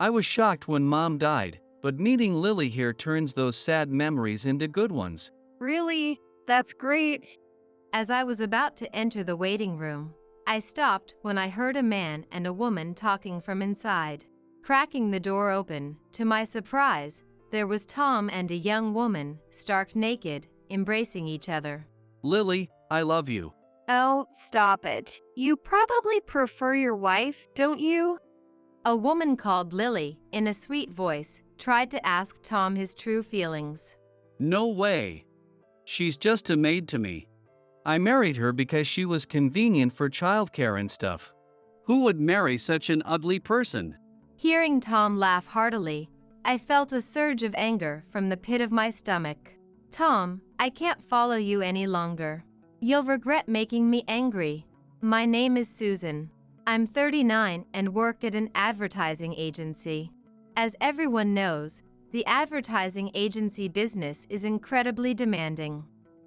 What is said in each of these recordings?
I was shocked when Mom died, but meeting Lily here turns those sad memories into good ones. Really? That's great. As I was about to enter the waiting room, I stopped when I heard a man and a woman talking from inside. Cracking the door open, to my surprise, there was Tom and a young woman, stark naked, embracing each other. Lily, I love you. Oh, stop it. You probably prefer your wife, don't you? A woman called Lily, in a sweet voice, tried to ask Tom his true feelings. No way. She's just a maid to me. I married her because she was convenient for childcare and stuff. Who would marry such an ugly person? Hearing Tom laugh heartily, I felt a surge of anger from the pit of my stomach. Tom, I can't follow you any longer. You'll regret making me angry. My name is Susan. I'm 39 and work at an advertising agency. As everyone knows, the advertising agency business is incredibly demanding.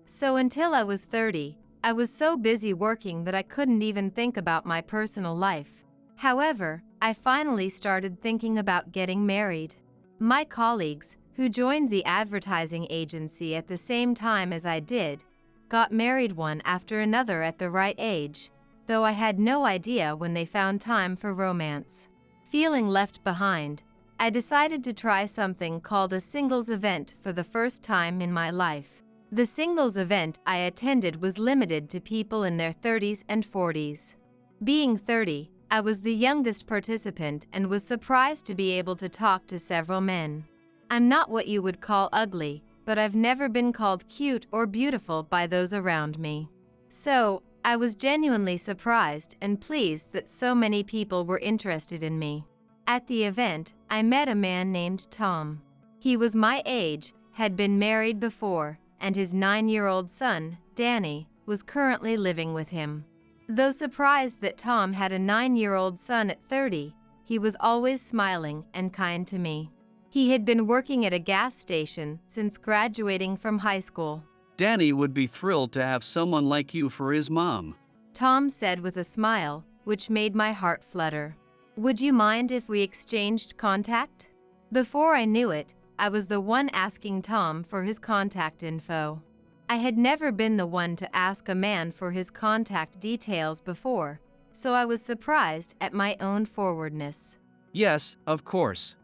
So until I was 30, I was so busy working that I couldn't even think about my personal life. However, I finally started thinking about getting married. My colleagues, who joined the advertising agency at the same time as I did, got married one after another at the right age, though I had no idea when they found time for romance. Feeling left behind, I decided to try something called a singles event for the first time in my life. The singles event I attended was limited to people in their 30s and 40s. Being 30, I was the youngest participant and was surprised to be able to talk to several men. I'm not what you would call ugly, but I've never been called cute or beautiful by those around me. So, I was genuinely surprised and pleased that so many people were interested in me. At the event, I met a man named Tom. He was my age, had been married before, and his 9-year-old son, Danny, was currently living with him. Though surprised that Tom had a 9-year-old son at 30, he was always smiling and kind to me. He had been working at a gas station since graduating from high school. Danny would be thrilled to have someone like you for his mom. Tom said with a smile, which made my heart flutter. Would you mind if we exchanged contact? Before I knew it, I was the one asking Tom for his contact info. I had never been the one to ask a man for his contact details before, so I was surprised at my own forwardness. Yes, of course.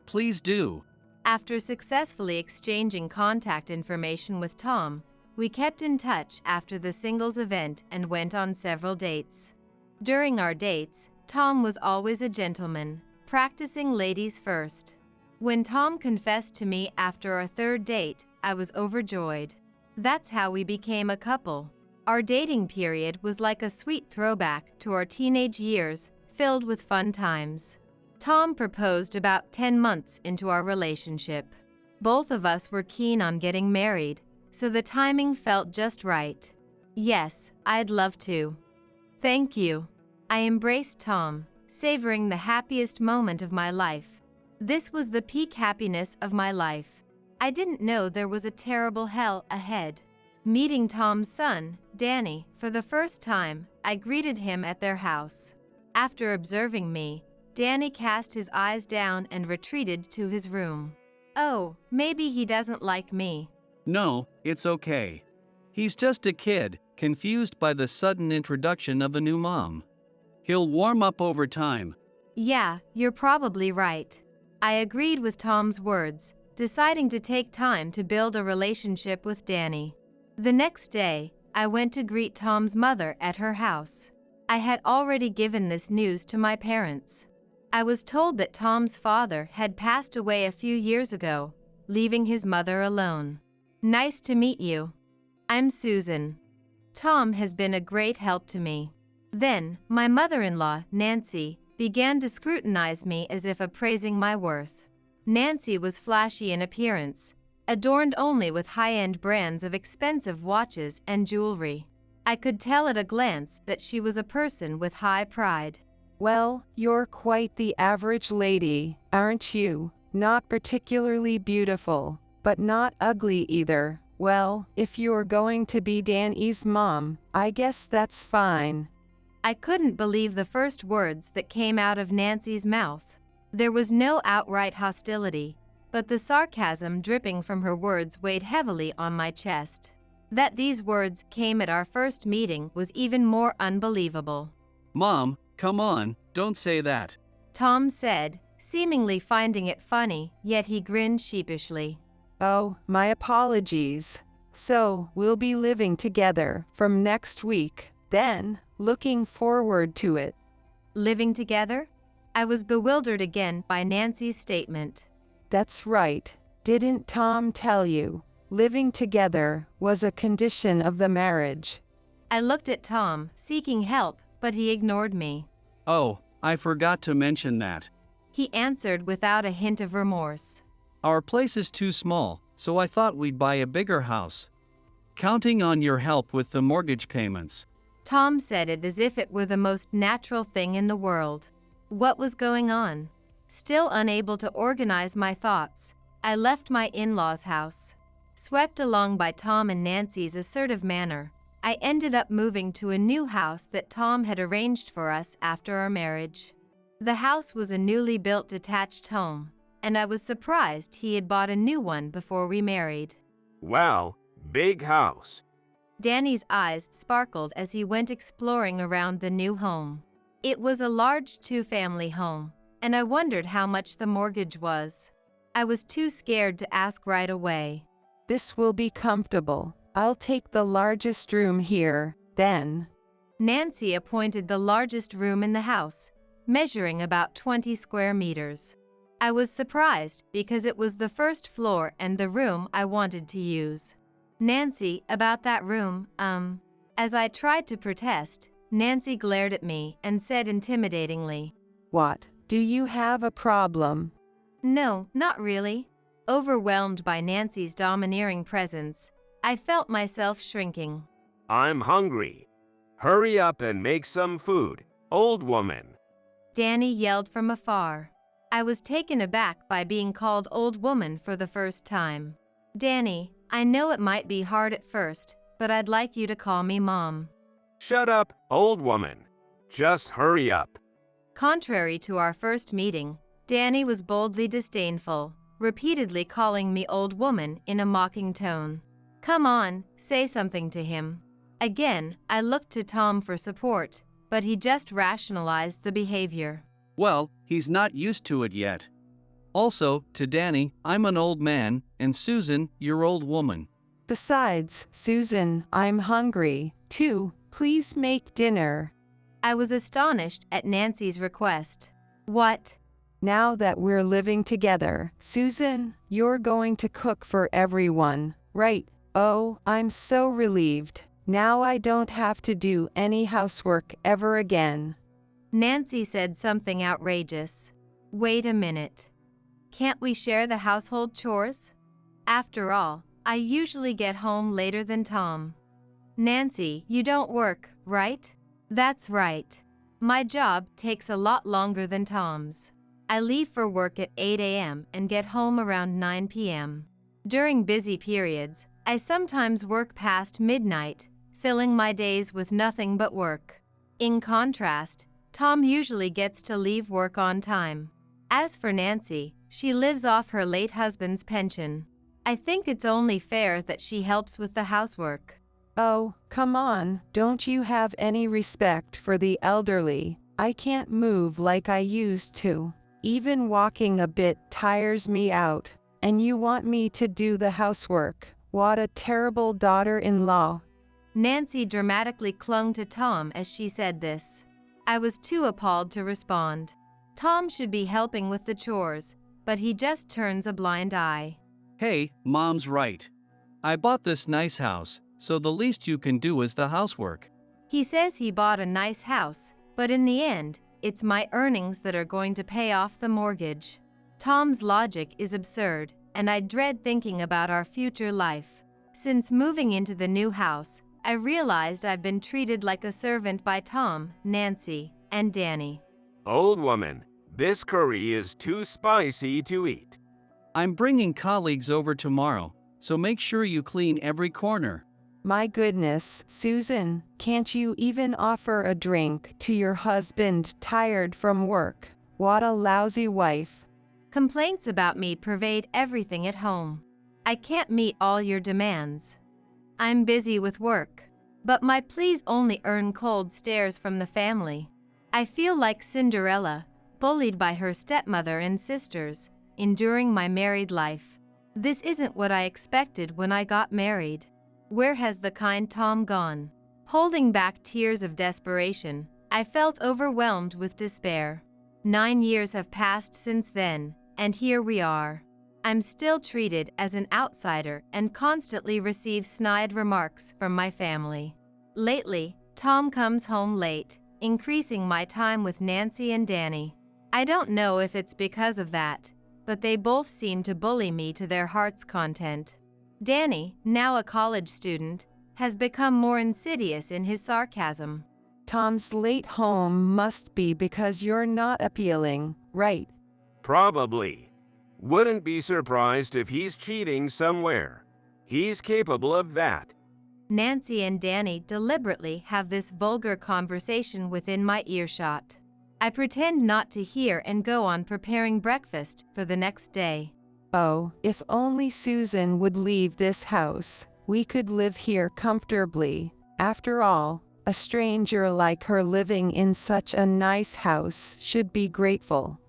Please do. After successfully exchanging contact information with Tom, we kept in touch after the singles event and went on several dates. During our dates, Tom was always a gentleman, practicing ladies first. When Tom confessed to me after our third date, I was overjoyed. That's how we became a couple. Our dating period was like a sweet throwback to our teenage years, filled with fun times. Tom proposed about 10 months into our relationship. Both of us were keen on getting married, so the timing felt just right. Yes, I'd love to. Thank you. I embraced Tom, savoring the happiest moment of my life. This was the peak happiness of my life. I didn't know there was a terrible hell ahead. Meeting Tom's son, Danny, for the first time, I greeted him at their house. After observing me, Danny cast his eyes down and retreated to his room. Oh, maybe he doesn't like me. No, it's okay. He's just a kid, confused by the sudden introduction of a new mom. He'll warm up over time. Yeah, you're probably right. I agreed with Tom's words, deciding to take time to build a relationship with Danny. The next day, I went to greet Tom's mother at her house. I had already given this news to my parents. I was told that Tom's father had passed away a few years ago, leaving his mother alone. Nice to meet you. I'm Susan. Tom has been a great help to me. Then, my mother-in-law, Nancy, began to scrutinize me as if appraising my worth. Nancy was flashy in appearance, adorned only with high-end brands of expensive watches and jewelry. I could tell at a glance that she was a person with high pride. Well, you're quite the average lady, aren't you? Not particularly beautiful, but not ugly either. Well, if you're going to be Danny's mom, I guess that's fine. I couldn't believe the first words that came out of Nancy's mouth. There was no outright hostility, but the sarcasm dripping from her words weighed heavily on my chest. That these words came at our first meeting was even more unbelievable. Mom, come on, don't say that. Tom said, seemingly finding it funny, yet he grinned sheepishly. Oh, my apologies. So, we'll be living together from next week, then, looking forward to it. Living together? I was bewildered again by Nancy's statement. That's right. Didn't Tom tell you? Living together was a condition of the marriage. I looked at Tom, seeking help, but he ignored me. Oh, I forgot to mention that. He answered without a hint of remorse. Our place is too small, so I thought we'd buy a bigger house. Counting on your help with the mortgage payments. Tom said it as if it were the most natural thing in the world. What was going on? Still unable to organize my thoughts, I left my in-laws' house. Swept along by Tom and Nancy's assertive manner, I ended up moving to a new house that Tom had arranged for us after our marriage. The house was a newly built detached home, and I was surprised he had bought a new one before we married. Wow, big house. Danny's eyes sparkled as he went exploring around the new home. It was a large two-family home, and I wondered how much the mortgage was. I was too scared to ask right away. This will be comfortable. I'll take the largest room here, then. Nancy appointed the largest room in the house, measuring about 20 square meters. I was surprised because it was the first floor and the room I wanted to use. Nancy, about that room, As I tried to protest, Nancy glared at me and said intimidatingly, What? Do you have a problem? No, not really. Overwhelmed by Nancy's domineering presence, I felt myself shrinking. I'm hungry. Hurry up and make some food, old woman. Danny yelled from afar. I was taken aback by being called old woman for the first time. Danny, I know it might be hard at first, but I'd like you to call me Mom. Shut up, old woman. Just hurry up. Contrary to our first meeting, Danny was boldly disdainful, repeatedly calling me old woman in a mocking tone. Come on, say something to him. Again, I looked to Tom for support, but he just rationalized the behavior. Well, he's not used to it yet. Also, to Danny, I'm an old man, and Susan, you're old woman. Besides, Susan, I'm hungry, too. Please make dinner. I was astonished at Nancy's request. What? Now that we're living together, Susan, you're going to cook for everyone, right? Oh, I'm so relieved. Now I don't have to do any housework ever again. Nancy said something outrageous. Wait a minute. Can't we share the household chores? After all, I usually get home later than Tom. Nancy, you don't work, right? That's right. My job takes a lot longer than Tom's. I leave for work at 8 a.m. and get home around 9 p.m. During busy periods, I sometimes work past midnight, filling my days with nothing but work. In contrast, Tom usually gets to leave work on time. As for Nancy, she lives off her late husband's pension. I think it's only fair that she helps with the housework. Oh, come on, don't you have any respect for the elderly? I can't move like I used to. Even walking a bit tires me out. And you want me to do the housework? What a terrible daughter-in-law. Nancy dramatically clung to Tom as she said this. I was too appalled to respond. Tom should be helping with the chores, but he just turns a blind eye. Hey, Mom's right. I bought this nice house, so the least you can do is the housework. He says he bought a nice house, but in the end, it's my earnings that are going to pay off the mortgage. Tom's logic is absurd, and I dread thinking about our future life. Since moving into the new house, I realized I've been treated like a servant by Tom, Nancy, and Danny. Old woman, this curry is too spicy to eat. I'm bringing colleagues over tomorrow, so make sure you clean every corner. My goodness, Susan, can't you even offer a drink to your husband tired from work? What a lousy wife. Complaints about me pervade everything at home. I can't meet all your demands. I'm busy with work. But my pleas only earn cold stares from the family. I feel like Cinderella, bullied by her stepmother and sisters, enduring my married life. This isn't what I expected when I got married. Where has the kind Tom gone? Holding back tears of desperation, I felt overwhelmed with despair. 9 years have passed since then, and here we are. I'm still treated as an outsider and constantly receive snide remarks from my family. Lately, Tom comes home late, increasing my time with Nancy and Danny. I don't know if it's because of that, but they both seem to bully me to their heart's content. Danny, now a college student, has become more insidious in his sarcasm. Tom's late home must be because you're not appealing, right? Probably. Wouldn't be surprised if he's cheating somewhere. He's capable of that. Nancy and Danny deliberately have this vulgar conversation within my earshot. I pretend not to hear and go on preparing breakfast for the next day. Oh, if only Susan would leave this house, we could live here comfortably. After all, a stranger like her living in such a nice house should be grateful.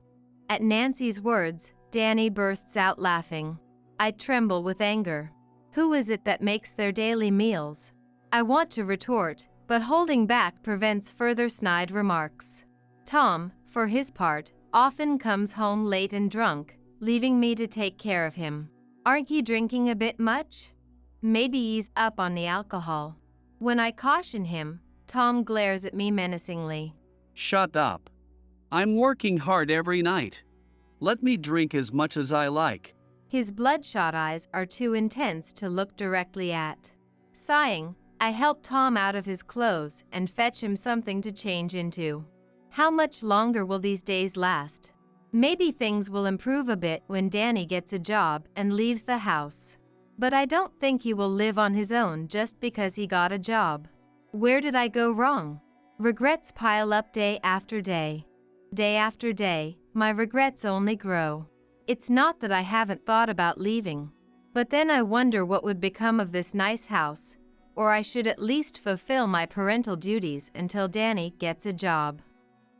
At Nancy's words, Danny bursts out laughing. I tremble with anger. Who is it that makes their daily meals? I want to retort, but holding back prevents further snide remarks. Tom, for his part, often comes home late and drunk, leaving me to take care of him. Aren't you drinking a bit much? Maybe he's up on the alcohol. When I caution him, Tom glares at me menacingly. Shut up. I'm working hard every night. Let me drink as much as I like. His bloodshot eyes are too intense to look directly at. Sighing, I help Tom out of his clothes and fetch him something to change into. How much longer will these days last? Maybe things will improve a bit when Danny gets a job and leaves the house. But I don't think he will live on his own just because he got a job. Where did I go wrong? Regrets pile up day after day. Day after day, my regrets only grow. It's not that I haven't thought about leaving, but then I wonder what would become of this nice house, or I should at least fulfill my parental duties until Danny gets a job.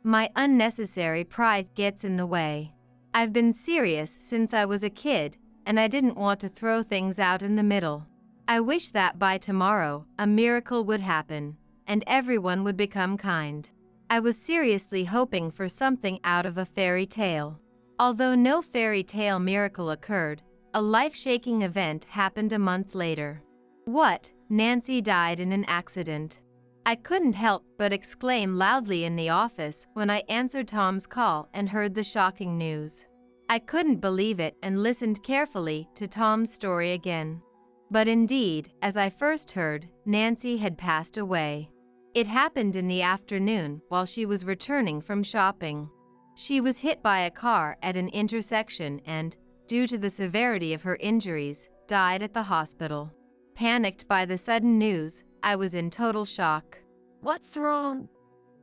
My unnecessary pride gets in the way. I've been serious since I was a kid, and I didn't want to throw things out in the middle. I wish that by tomorrow, a miracle would happen, and everyone would become kind. I was seriously hoping for something out of a fairy tale. Although no fairy tale miracle occurred, a life-shaking event happened a month later. What? Nancy died in an accident. I couldn't help but exclaim loudly in the office when I answered Tom's call and heard the shocking news. I couldn't believe it and listened carefully to Tom's story again. But indeed, as I first heard, Nancy had passed away. It happened in the afternoon while she was returning from shopping. She was hit by a car at an intersection and, due to the severity of her injuries, died at the hospital. Panicked by the sudden news, I was in total shock. What's wrong?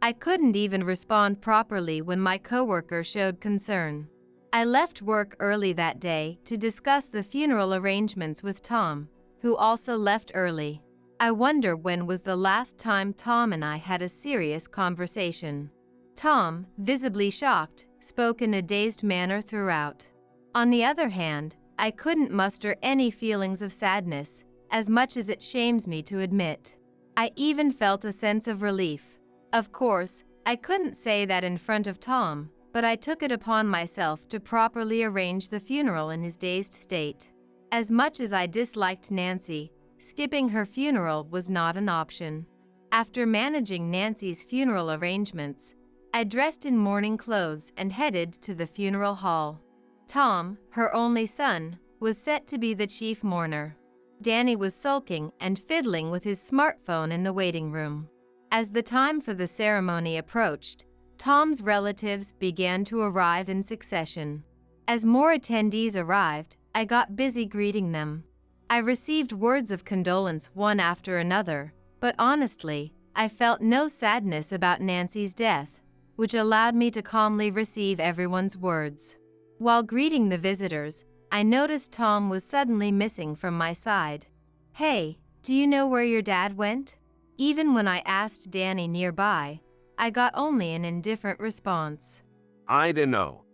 I couldn't even respond properly when my coworker showed concern. I left work early that day to discuss the funeral arrangements with Tom, who also left early. I wonder when was the last time Tom and I had a serious conversation. Tom, visibly shocked, spoke in a dazed manner throughout. On the other hand, I couldn't muster any feelings of sadness, as much as it shames me to admit. I even felt a sense of relief. Of course, I couldn't say that in front of Tom, but I took it upon myself to properly arrange the funeral in his dazed state. As much as I disliked Nancy, skipping her funeral was not an option. After managing Nancy's funeral arrangements, I dressed in mourning clothes and headed to the funeral hall. Tom, her only son, was set to be the chief mourner. Danny was sulking and fiddling with his smartphone in the waiting room. As the time for the ceremony approached, Tom's relatives began to arrive in succession. As more attendees arrived, I got busy greeting them. I received words of condolence one after another, but honestly, I felt no sadness about Nancy's death, which allowed me to calmly receive everyone's words. While greeting the visitors, I noticed Tom was suddenly missing from my side. "Hey, do you know where your dad went?" Even when I asked Danny nearby, I got only an indifferent response. I don't know.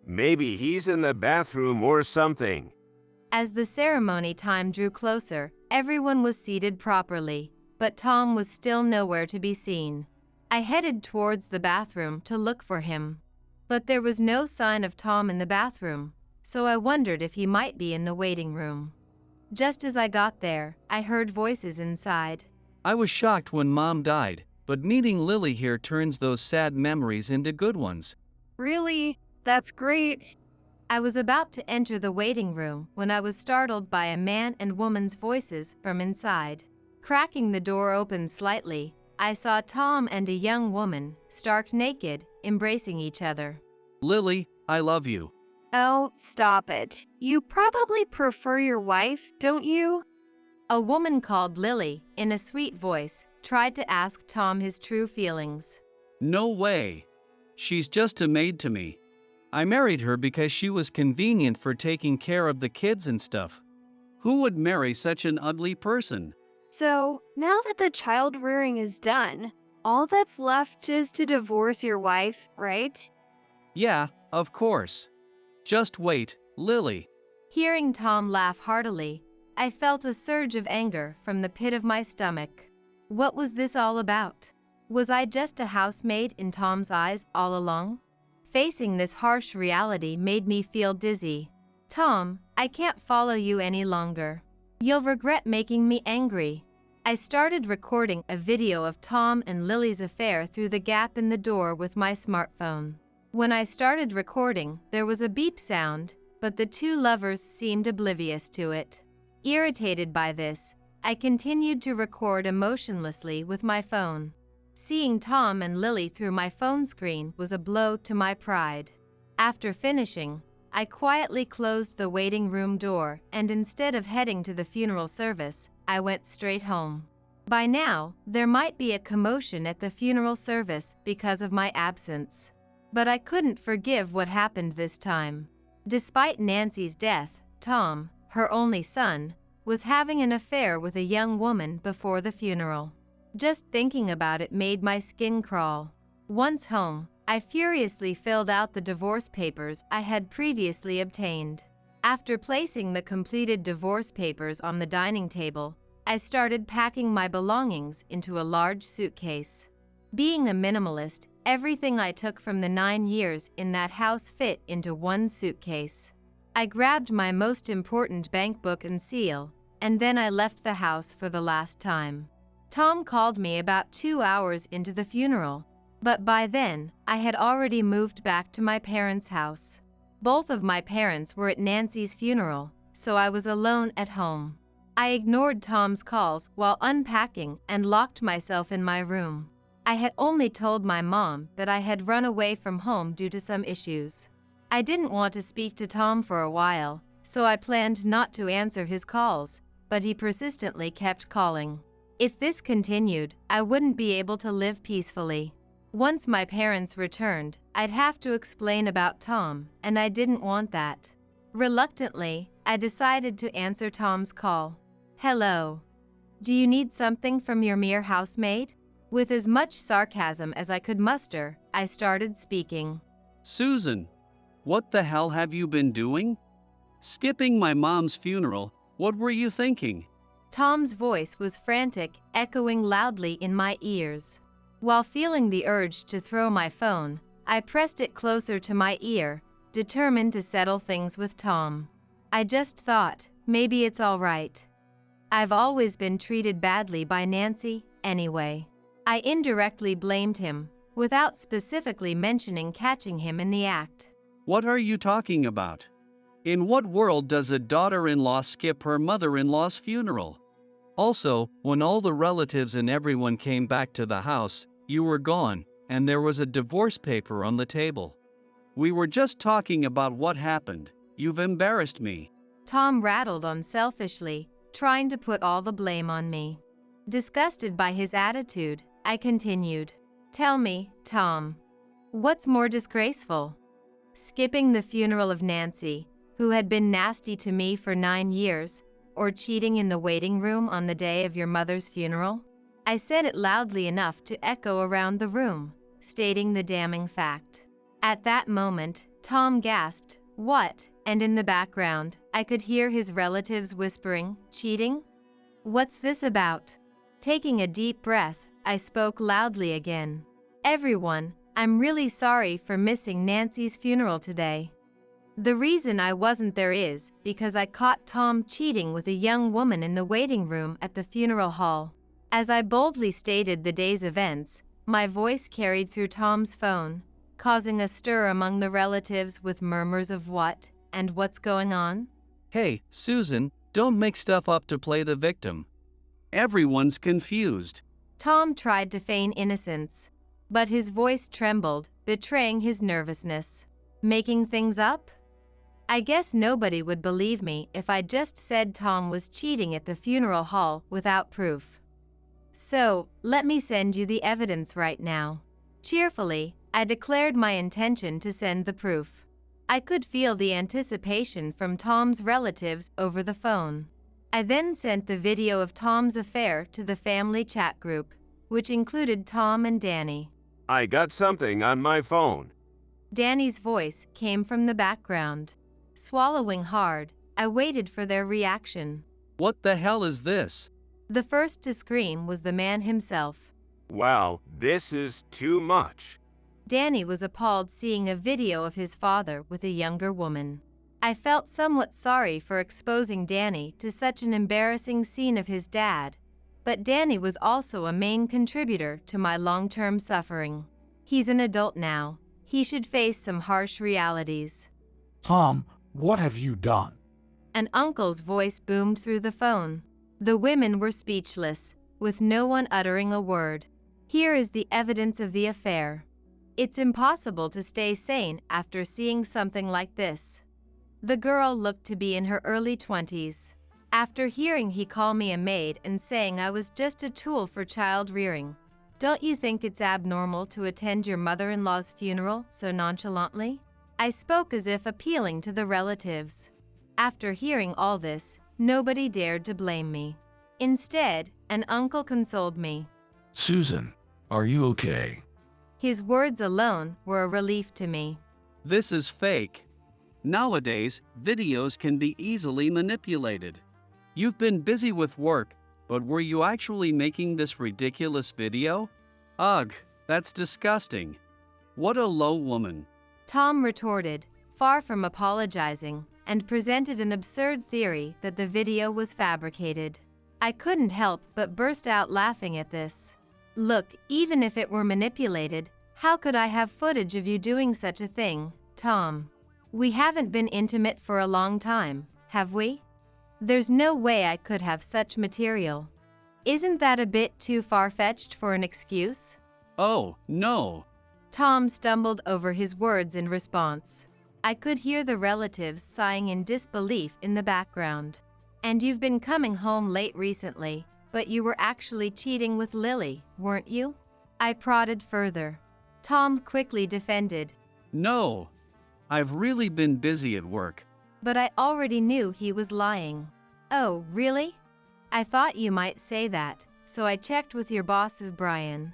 Maybe he's in the bathroom or something. As the ceremony time drew closer, everyone was seated properly, but Tom was still nowhere to be seen. I headed towards the bathroom to look for him. But there was no sign of Tom in the bathroom, so I wondered if he might be in the waiting room. Just as I got there, I heard voices inside. I was shocked when Mom died, but meeting Lily here turns those sad memories into good ones. Really? That's great. I was about to enter the waiting room when I was startled by a man and woman's voices from inside. Cracking the door open slightly, I saw Tom and a young woman, stark naked, embracing each other. Lily, I love you. Oh, stop it. You probably prefer your wife, don't you? A woman called Lily, in a sweet voice, tried to ask Tom his true feelings. No way. She's just a maid to me. I married her because she was convenient for taking care of the kids and stuff. Who would marry such an ugly person? So, now that the child rearing is done, all that's left is to divorce your wife, right? Yeah, of course. Just wait, Lily. Hearing Tom laugh heartily, I felt a surge of anger from the pit of my stomach. What was this all about? Was I just a housemaid in Tom's eyes all along? Facing this harsh reality made me feel dizzy. "Tom, I can't follow you any longer. You'll regret making me angry." I started recording a video of Tom and Lily's affair through the gap in the door with my smartphone. When I started recording, there was a beep sound, but the two lovers seemed oblivious to it. Irritated by this, I continued to record emotionlessly with my phone. Seeing Tom and Lily through my phone screen was a blow to my pride. After finishing, I quietly closed the waiting room door, and instead of heading to the funeral service, I went straight home. By now, there might be a commotion at the funeral service because of my absence. But I couldn't forgive what happened this time. Despite Nancy's death, Tom, her only son, was having an affair with a young woman before the funeral. Just thinking about it made my skin crawl. Once home, I furiously filled out the divorce papers I had previously obtained. After placing the completed divorce papers on the dining table, I started packing my belongings into a large suitcase. Being a minimalist, everything I took from the 9 years in that house fit into one suitcase. I grabbed my most important bank book and seal, and then I left the house for the last time. Tom called me about 2 hours into the funeral, but by then, I had already moved back to my parents' house. Both of my parents were at Nancy's funeral, so I was alone at home. I ignored Tom's calls while unpacking and locked myself in my room. I had only told my mom that I had run away from home due to some issues. I didn't want to speak to Tom for a while, so I planned not to answer his calls, but he persistently kept calling. If this continued, I wouldn't be able to live peacefully. Once my parents returned, I'd have to explain about Tom, and I didn't want that. Reluctantly, I decided to answer Tom's call. "Hello. Do you need something from your mere housemaid?" With as much sarcasm as I could muster, I started speaking. Susan, what the hell have you been doing? Skipping my mom's funeral, what were you thinking? Tom's voice was frantic, echoing loudly in my ears. While feeling the urge to throw my phone, I pressed it closer to my ear, determined to settle things with Tom. I just thought, maybe it's all right. I've always been treated badly by Nancy, anyway. I indirectly blamed him, without specifically mentioning catching him in the act. What are you talking about? In what world does a daughter-in-law skip her mother-in-law's funeral? Also, when all the relatives and everyone came back to the house, you were gone, and there was a divorce paper on the table. We were just talking about what happened. You've embarrassed me. Tom rattled on selfishly, trying to put all the blame on me. Disgusted by his attitude, I continued. "Tell me, Tom, What's more disgraceful? Skipping the funeral of Nancy, who had been nasty to me for 9 years, or cheating in the waiting room on the day of your mother's funeral? I said it loudly enough to echo around the room, stating the damning fact. At that moment, Tom gasped, "What?" And in the background, I could hear his relatives whispering, "Cheating? What's this about?" Taking a deep breath, I spoke loudly again. "Everyone, I'm really sorry for missing Nancy's funeral today. The reason I wasn't there is because I caught Tom cheating with a young woman in the waiting room at the funeral hall." As I boldly stated the day's events, my voice carried through Tom's phone, causing a stir among the relatives with murmurs of what and what's going on. Hey, Susan, don't make stuff up to play the victim. Everyone's confused. Tom tried to feign innocence, but his voice trembled, betraying his nervousness. Making things up? I guess nobody would believe me if I just said Tom was cheating at the funeral hall without proof. So, let me send you the evidence right now. Cheerfully, I declared my intention to send the proof. I could feel the anticipation from Tom's relatives over the phone. I then sent the video of Tom's affair to the family chat group, which included Tom and Danny. I got something on my phone. Danny's voice came from the background. Swallowing hard, I waited for their reaction. What the hell is this? The first to scream was the man himself. Wow, this is too much. Danny was appalled seeing a video of his father with a younger woman. I felt somewhat sorry for exposing Danny to such an embarrassing scene of his dad, but Danny was also a main contributor to my long-term suffering. He's an adult now. He should face some harsh realities. "Tom, what have you done?" An uncle's voice boomed through the phone. The women were speechless, with no one uttering a word. Here is the evidence of the affair. It's impossible to stay sane after seeing something like this. The girl looked to be in her early 20s. After hearing he call me a maid and saying I was just a tool for child rearing, don't you think it's abnormal to attend your mother-in-law's funeral so nonchalantly? I spoke as if appealing to the relatives. After hearing all this, nobody dared to blame me. Instead, an uncle consoled me. "Susan, are you okay?" His words alone were a relief to me. This is fake. Nowadays, videos can be easily manipulated. You've been busy with work, but were you actually making this ridiculous video? Ugh, that's disgusting. What a low woman. Tom retorted, far from apologizing, and presented an absurd theory that the video was fabricated. I couldn't help but burst out laughing at this. Look, even if it were manipulated, how could I have footage of you doing such a thing, Tom? We haven't been intimate for a long time, have we? There's no way I could have such material. Isn't that a bit too far-fetched for an excuse? Oh, no. Tom stumbled over his words in response. I could hear the relatives sighing in disbelief in the background. "And you've been coming home late recently, but you were actually cheating with Lily, weren't you?" I prodded further. Tom quickly defended. No. I've really been busy at work. But I already knew he was lying. "Oh, really? I thought you might say that, so I checked with your boss, Brian.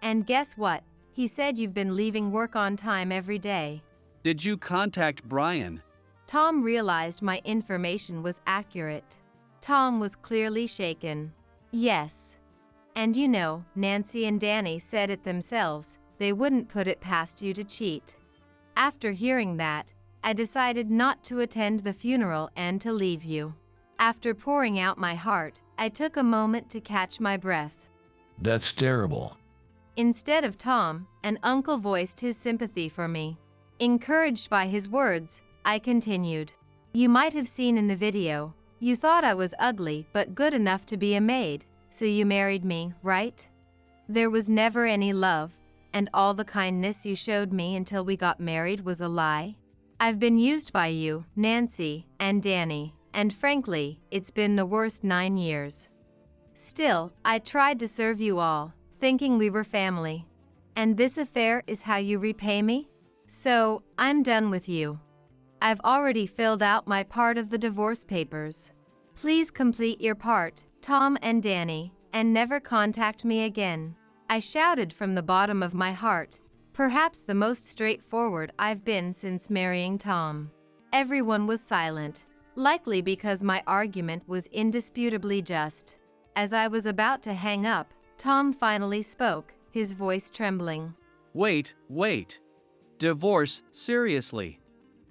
And guess what? He said you've been leaving work on time every day." Did you contact Brian? Tom realized my information was accurate. Tom was clearly shaken. "Yes. And you know, Nancy and Danny said it themselves, they wouldn't put it past you to cheat." After hearing that, I decided not to attend the funeral and to leave you. After pouring out my heart, I took a moment to catch my breath. "That's terrible." Instead of Tom, an uncle voiced his sympathy for me. Encouraged by his words, I continued. "You might have seen in the video, you thought I was ugly but good enough to be a maid, so you married me, right? There was never any love, and all the kindness you showed me until we got married was a lie. I've been used by you, Nancy, and Danny, and frankly, it's been the worst 9 years. Still, I tried to serve you all, thinking we were family. And this affair is how you repay me? So, I'm done with you. I've already filled out my part of the divorce papers. Please complete your part, Tom and Danny, and never contact me again. I shouted from the bottom of my heart, perhaps the most straightforward I've been since marrying Tom. Everyone was silent, likely because my argument was indisputably just. As I was about to hang up, Tom finally spoke, his voice trembling. Wait. Divorce, seriously.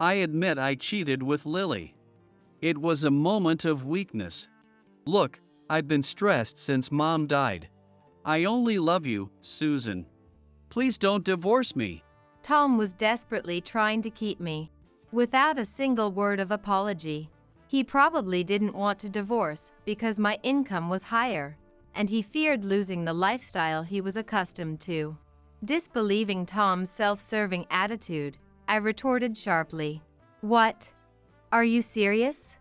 I admit I cheated with Lily. It was a moment of weakness. Look, I've been stressed since Mom died. I only love you, Susan. Please don't divorce me. Tom was desperately trying to keep me, without a single word of apology. He probably didn't want to divorce because my income was higher, and he feared losing the lifestyle he was accustomed to. Disbelieving Tom's self-serving attitude, I retorted sharply. What? Are you serious?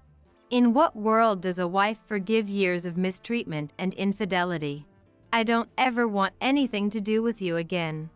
In what world does a wife forgive years of mistreatment and infidelity? I don't ever want anything to do with you again.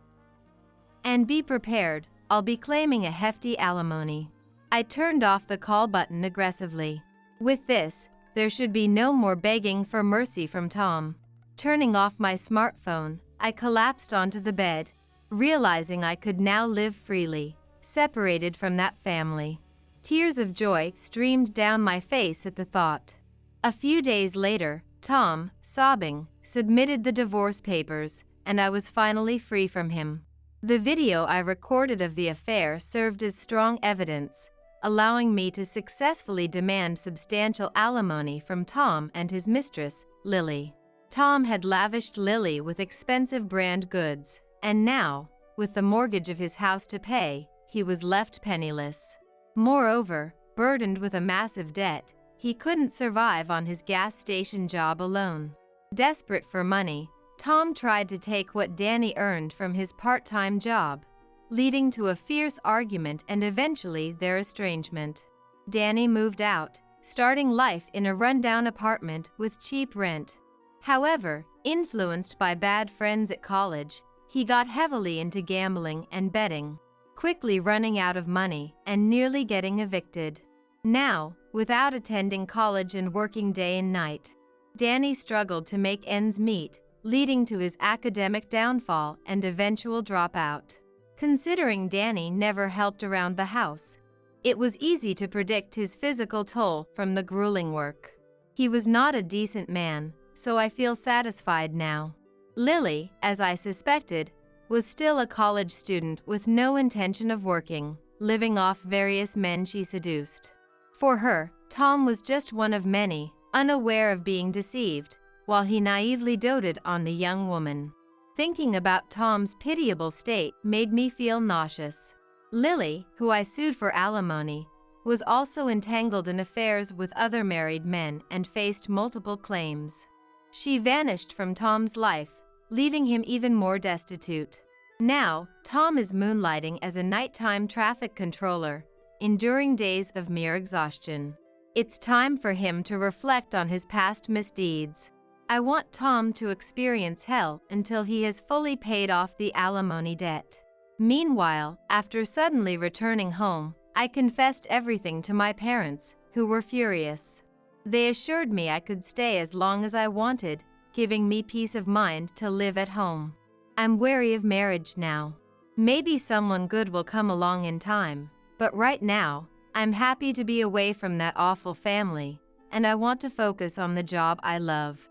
And be prepared, I'll be claiming a hefty alimony. I turned off the call button aggressively. With this, there should be no more begging for mercy from Tom. Turning off my smartphone, I collapsed onto the bed, realizing I could now live freely, separated from that family. Tears of joy streamed down my face at the thought. A few days later, Tom, sobbing, submitted the divorce papers, and I was finally free from him. The video I recorded of the affair served as strong evidence, allowing me to successfully demand substantial alimony from Tom and his mistress, Lily. Tom had lavished Lily with expensive brand goods, and now, with the mortgage of his house to pay, he was left penniless. Moreover, burdened with a massive debt, he couldn't survive on his gas station job alone. Desperate for money, Tom tried to take what Danny earned from his part-time job, leading to a fierce argument and eventually their estrangement. Danny moved out, starting life in a rundown apartment with cheap rent. However, influenced by bad friends at college, he got heavily into gambling and betting, quickly running out of money and nearly getting evicted. Now, without attending college and working day and night, Danny struggled to make ends meet, leading to his academic downfall and eventual dropout. Considering Danny never helped around the house, it was easy to predict his physical toll from the grueling work. He was not a decent man, so I feel satisfied now. Lily, as I suspected, was still a college student with no intention of working, living off various men she seduced. For her, Tom was just one of many, unaware of being deceived, while he naively doted on the young woman. Thinking about Tom's pitiable state made me feel nauseous. Lily, who I sued for alimony, was also entangled in affairs with other married men and faced multiple claims. She vanished from Tom's life, leaving him even more destitute. Now, Tom is moonlighting as a nighttime traffic controller, enduring days of mere exhaustion. It's time for him to reflect on his past misdeeds. I want Tom to experience hell until he has fully paid off the alimony debt. Meanwhile, after suddenly returning home, I confessed everything to my parents, who were furious. They assured me I could stay as long as I wanted, giving me peace of mind to live at home. I'm wary of marriage now. Maybe someone good will come along in time, but right now, I'm happy to be away from that awful family, and I want to focus on the job I love.